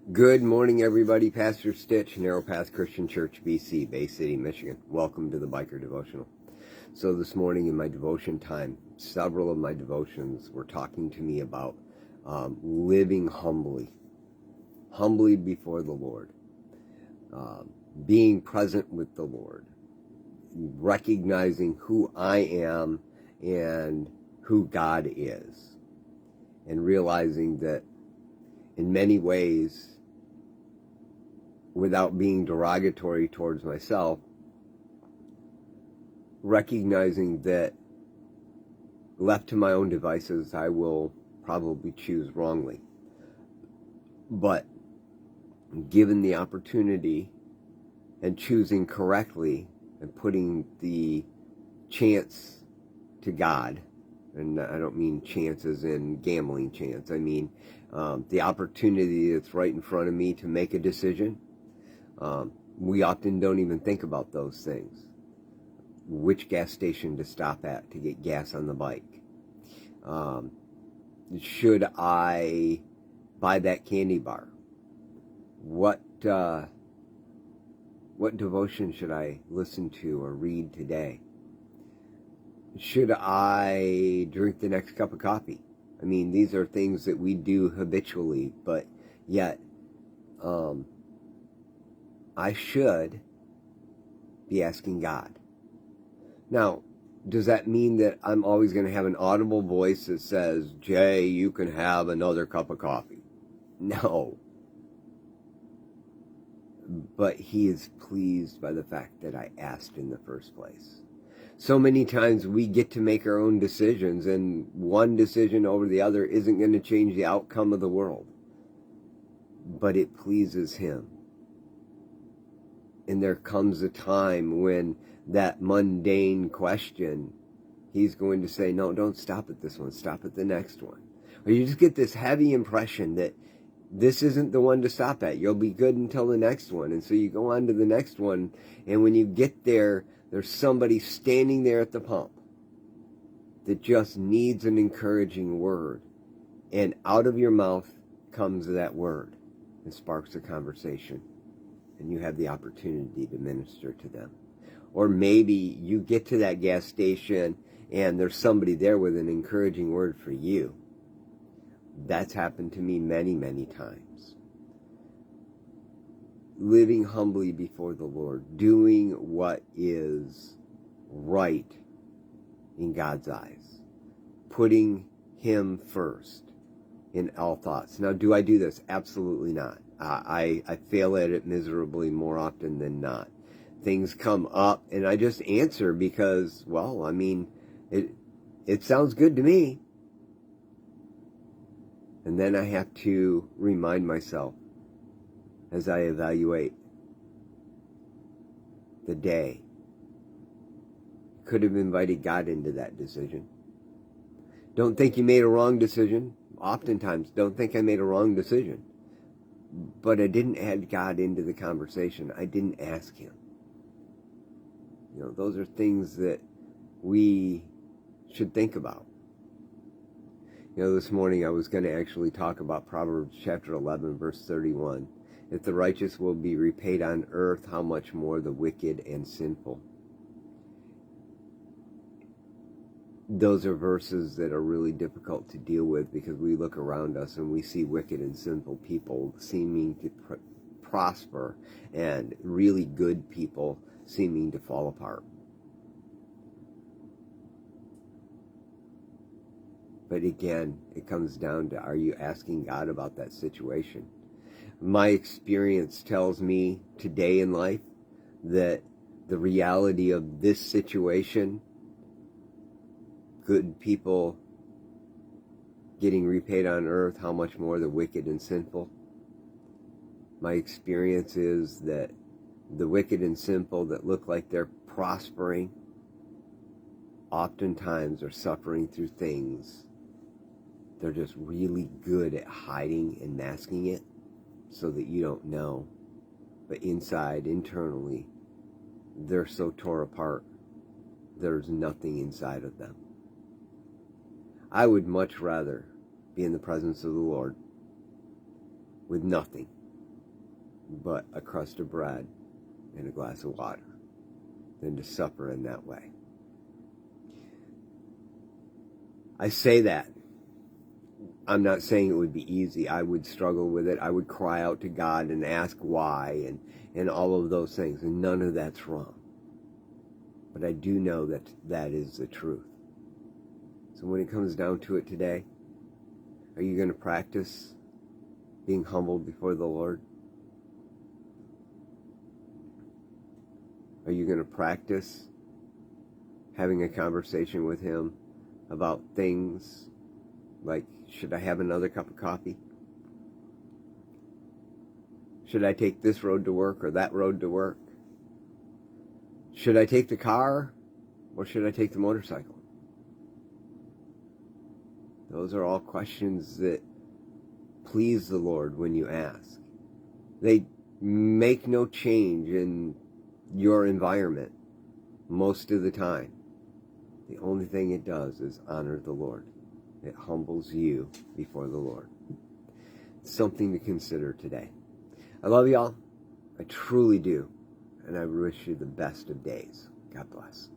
Good morning, everybody. Pastor Stitch, Narrow Path Christian Church, BC, Bay City, Michigan. Welcome to the Biker Devotional. So this morning in my devotion time, several of my devotions were talking to me about living humbly before the Lord, being present with the Lord, recognizing who I am and who God is, and realizing that in many ways, without being derogatory towards myself, recognizing that left to my own devices, I will probably choose wrongly. But given the opportunity and choosing correctly and putting the chance to God, and I don't mean chances in gambling chance, I mean the opportunity that's right in front of me to make a decision. We often don't even think about those things. Which gas station to stop at to get gas on the bike? Should I buy that candy bar? What devotion should I listen to or read today? Should I drink the next cup of coffee? I mean, these are things that we do habitually, but yet I should be asking God. Now, does that mean that I'm always going to have an audible voice that says, Jay, you can have another cup of coffee? No. But he is pleased by the fact that I asked in the first place. So many times we get to make our own decisions, and one decision over the other isn't going to change the outcome of the world. But it pleases him. And there comes a time when that mundane question, he's going to say, no, don't stop at this one, stop at the next one. Or you just get this heavy impression that this isn't the one to stop at. You'll be good until the next one. And so you go on to the next one, and when you get there, there's somebody standing there at the pump that just needs an encouraging word. And out of your mouth comes that word and sparks a conversation. And you have the opportunity to minister to them. Or maybe you get to that gas station and there's somebody there with an encouraging word for you. That's happened to me many, many times. Living humbly before the Lord, doing what is right in God's eyes, putting Him first in all thoughts. Now, do I do this? Absolutely not. I fail at it miserably more often than not. Things come up and I just answer because, well, I mean, it sounds good to me. And then I have to remind myself as I evaluate the day. Could have invited God into that decision. Don't think you made a wrong decision. Oftentimes, don't think I made a wrong decision. But I didn't add God into the conversation. I didn't ask Him. You know, those are things that we should think about. You know, this morning I was going to actually talk about Proverbs chapter 11, verse 31. If the righteous will be repaid on earth, how much more the wicked and sinful. Those are verses that are really difficult to deal with because we look around us and we see wicked and sinful people seeming to prosper and really good people seeming to fall apart. But again, it comes down to, are you asking God about that situation? My experience tells me today in life that the reality of this situation, good people getting repaid on earth, how much more the wicked and sinful. My experience is that the wicked and sinful that look like they're prospering oftentimes are suffering through things. They're just really good at hiding and masking it so that you don't know. But inside, internally, they're so tore apart, there's nothing inside of them. I would much rather be in the presence of the Lord with nothing but a crust of bread and a glass of water than to suffer in that way. I say that. I'm not saying it would be easy. I would struggle with it. I would cry out to God and ask why and all of those things. And none of that's wrong. But I do know that that is the truth. So when it comes down to it today, are you going to practice being humbled before the Lord? Are you going to practice having a conversation with Him about things like, should I have another cup of coffee? Should I take this road to work or that road to work? Should I take the car or should I take the motorcycle? Those are all questions that please the Lord when you ask. They make no change in your environment most of the time. The only thing it does is honor the Lord. It humbles you before the Lord. It's something to consider today. I love y'all. I truly do. And I wish you the best of days. God bless.